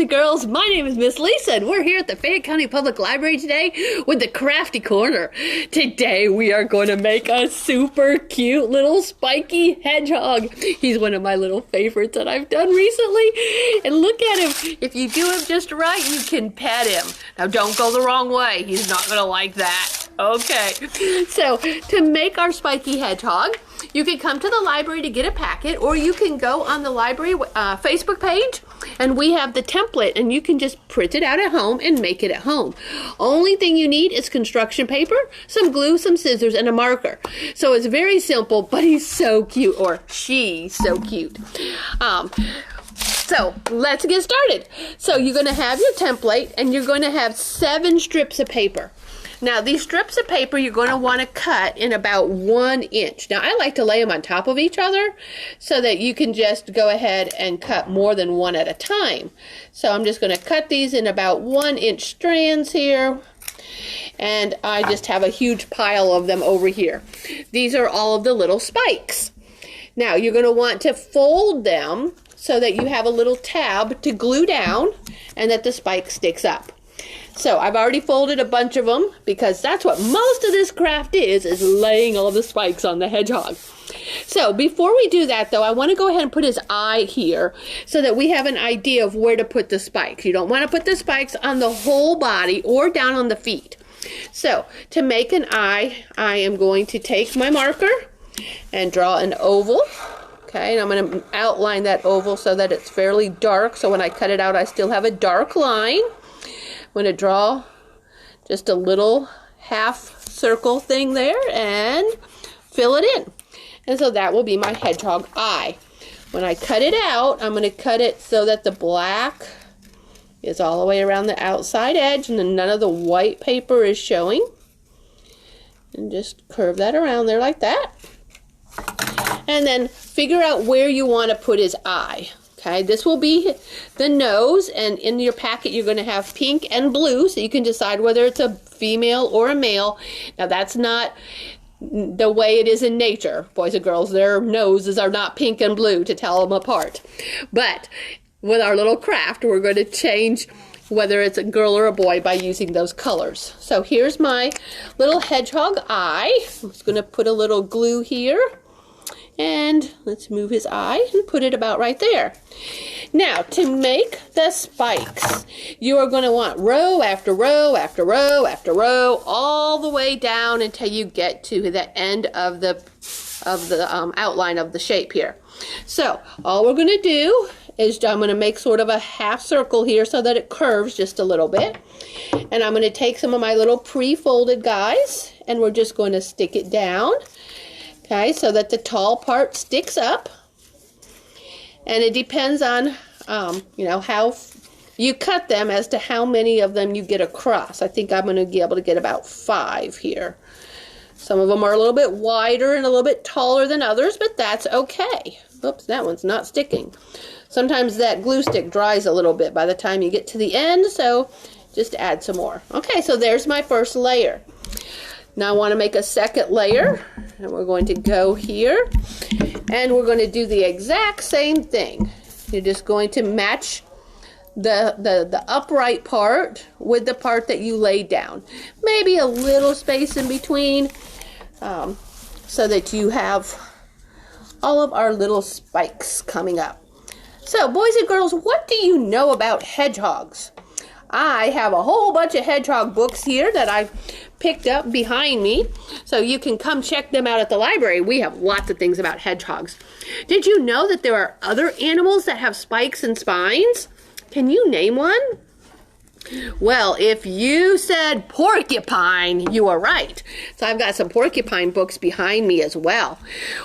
and girls, my name is Miss Lisa, and we're here at the Fayette County Public Library today with the Crafty Corner. Today we are going to make a super cute little Spikey Hedgehog. He's one of my little favorites that I've done recently. And look at him. If you do him just right, you can pet him. Now don't go the wrong way. He's not going to like that. Okay, so to make our Spikey Hedgehog, you can come to the library to get a packet, or you can go on the library Facebook page, and we have the template, and you can just print it out at home and make it at home. Only thing you need is construction paper, some glue, some scissors, and a marker. So it's very simple, but he's so cute, or she's so cute. So let's get started. So you're going to have your template, and you're going to have 7 strips of paper. Now, these strips of paper you're going to want to cut in about 1 inch. Now, I like to lay them on top of each other so that you can just go ahead and cut more than one at a time. So I'm just going to cut these in about 1 inch strands here. And I just have a huge pile of them over here. These are all of the little spikes. Now, you're going to want to fold them so that you have a little tab to glue down and that the spike sticks up. So I've already folded a bunch of them because that's what most of this craft is laying all the spikes on the hedgehog. So before we do that though, I want to go ahead and put his eye here so that we have an idea of where to put the spikes. You don't want to put the spikes on the whole body or down on the feet. So to make an eye, I am going to take my marker and draw an oval. Okay, and I'm going to outline that oval so that it's fairly dark, so when I cut it out I still have a dark line. I'm going to draw just a little half circle thing there and fill it in. And so that will be my hedgehog eye. When I cut it out, I'm going to cut it so that the black is all the way around the outside edge and then none of the white paper is showing. And just curve that around there like that. And then figure out where you want to put his eye. Okay, this will be the nose, and in your packet you're going to have pink and blue, so you can decide whether it's a female or a male. Now that's not the way it is in nature. Boys and girls, their noses are not pink and blue to tell them apart. But with our little craft, we're going to change whether it's a girl or a boy by using those colors. So here's my little hedgehog eye. I'm just going to put a little glue here. And let's move his eye and put it about right there. Now, to make the spikes, you are going to want row after row after row after row, all the way down until you get to the end of the outline of the shape here. So, all we're going to do is I'm going to make sort of a half circle here so that it curves just a little bit. And I'm going to take some of my little pre-folded guys, and we're just going to stick it down. Okay, so that the tall part sticks up, and it depends on, how you cut them as to how many of them you get across. I think I'm going to be able to get about 5 here. Some of them are a little bit wider and a little bit taller than others, but that's okay. Oops, that one's not sticking. Sometimes that glue stick dries a little bit by the time you get to the end, so just add some more. Okay, so there's my first layer. Now I want to make a second layer, and we're going to go here, and we're going to do the exact same thing. You're just going to match the upright part with the part that you laid down. Maybe a little space in between, so that you have all of our little spikes coming up. So, boys and girls, what do you know about hedgehogs? I have a whole bunch of hedgehog books here that I've picked up behind me, so you can come check them out at the library. We have lots of things about hedgehogs. Did you know that there are other animals that have spikes and spines? Can you name one? Well, if you said porcupine, you are right. So I've got some porcupine books behind me as well.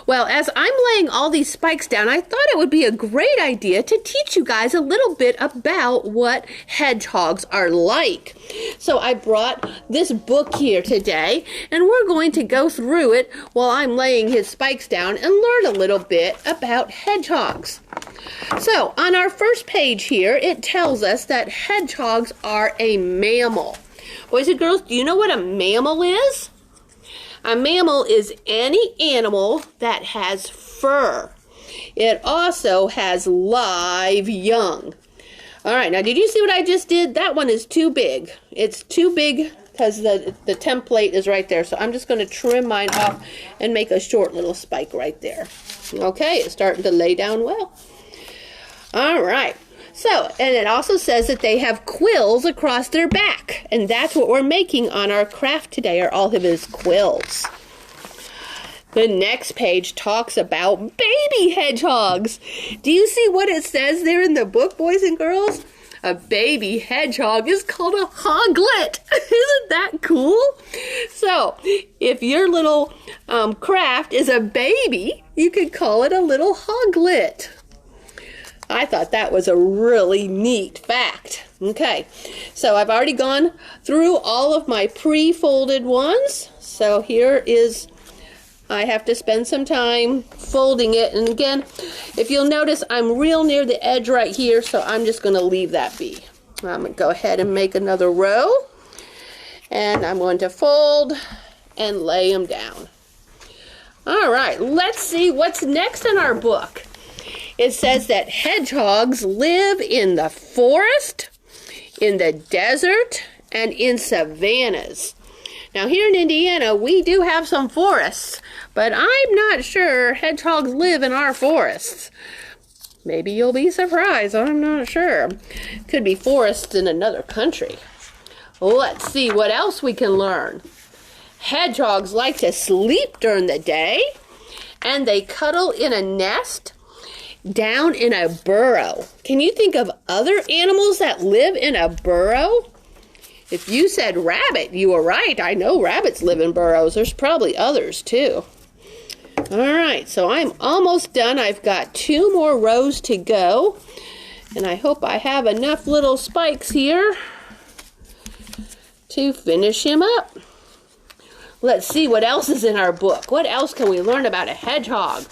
Well, as I'm laying all these spikes down, I thought it would be a great idea to teach you guys a little bit about what hedgehogs are like. So I brought this book here today, and we're going to go through it while I'm laying his spikes down and learn a little bit about hedgehogs. So on our first page here, it tells us that hedgehogs are a mammal. Boys and girls, do you know what a mammal is? A mammal is any animal that has fur. It also has live young. All right, now did you see what I just did? That one is too big. It's too big because the template is right there. So I'm just going to trim mine off and make a short little spike right there. Okay, it's starting to lay down well. All right. So, and it also says that they have quills across their back. And that's what we're making on our craft today, are all of his quills. The next page talks about baby hedgehogs. Do you see what it says there in the book, boys and girls? A baby hedgehog is called a hoglet. Isn't that cool? So, if your little craft is a baby, you could call it a little hoglet. I thought that was a really neat fact. Okay, so I've already gone through all of my pre-folded ones. So here is, I have to spend some time folding it. And again, if you'll notice, I'm real near the edge right here, so I'm just going to leave that be. I'm going to go ahead and make another row. And I'm going to fold and lay them down. All right, let's see what's next in our book. It says that hedgehogs live in the forest, in the desert, and in savannas. Now here in Indiana, we do have some forests, but I'm not sure hedgehogs live in our forests. Maybe you'll be surprised, I'm not sure. Could be forests in another country. Let's see what else we can learn. Hedgehogs like to sleep during the day, and they cuddle in a nest down in a burrow. Can you think of other animals that live in a burrow? If you said rabbit, you were right. I know rabbits live in burrows. There's probably others too. All right, so I'm almost done. I've got 2 more rows to go. And I hope I have enough little spikes here to finish him up. Let's see what else is in our book. What else can we learn about a hedgehog?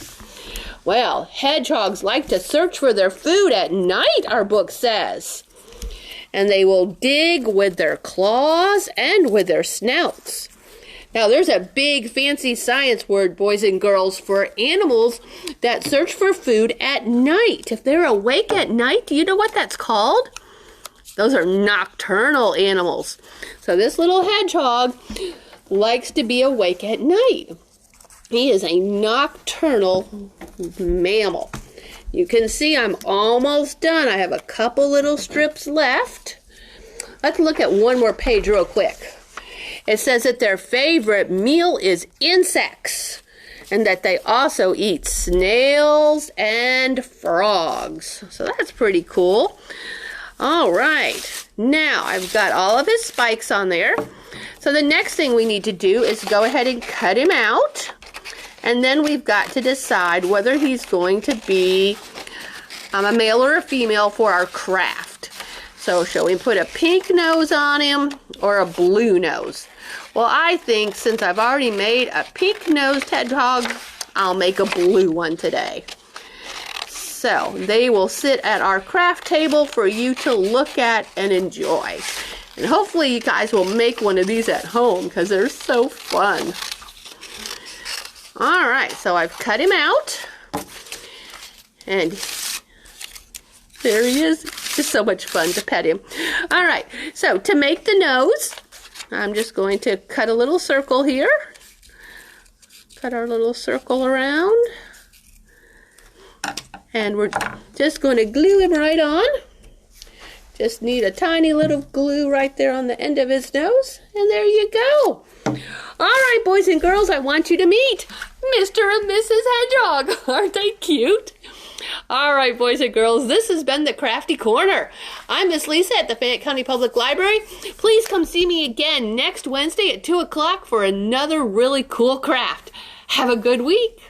Well, hedgehogs like to search for their food at night, our book says. And they will dig with their claws and with their snouts. Now, there's a big fancy science word, boys and girls, for animals that search for food at night. If they're awake at night, do you know what that's called? Those are nocturnal animals. So this little hedgehog likes to be awake at night. He is a nocturnal mammal. You can see I'm almost done. I have a couple little strips left. Let's look at one more page real quick. It says that their favorite meal is insects, and that they also eat snails and frogs. So that's pretty cool. All right, now I've got all of his spikes on there. So the next thing we need to do is go ahead and cut him out. And then we've got to decide whether he's going to be a male or a female for our craft. So shall we put a pink nose on him or a blue nose? Well, I think since I've already made a pink-nosed hedgehog, I'll make a blue one today. So they will sit at our craft table for you to look at and enjoy. And hopefully you guys will make one of these at home because they're so fun. All right, so I've cut him out. And there he is. Just so much fun to pet him. All right, so to make the nose, I'm just going to cut a little circle here. Cut our little circle around. And we're just going to glue him right on. Just need a tiny little glue right there on the end of his nose. And there you go. All right, boys and girls, I want you to meet Mr. and Mrs. Hedgehog. Aren't they cute? All right, boys and girls, this has been the Crafty Corner. I'm Miss Lisa at the Fayette County Public Library. Please come see me again next Wednesday at 2 o'clock for another really cool craft. Have a good week.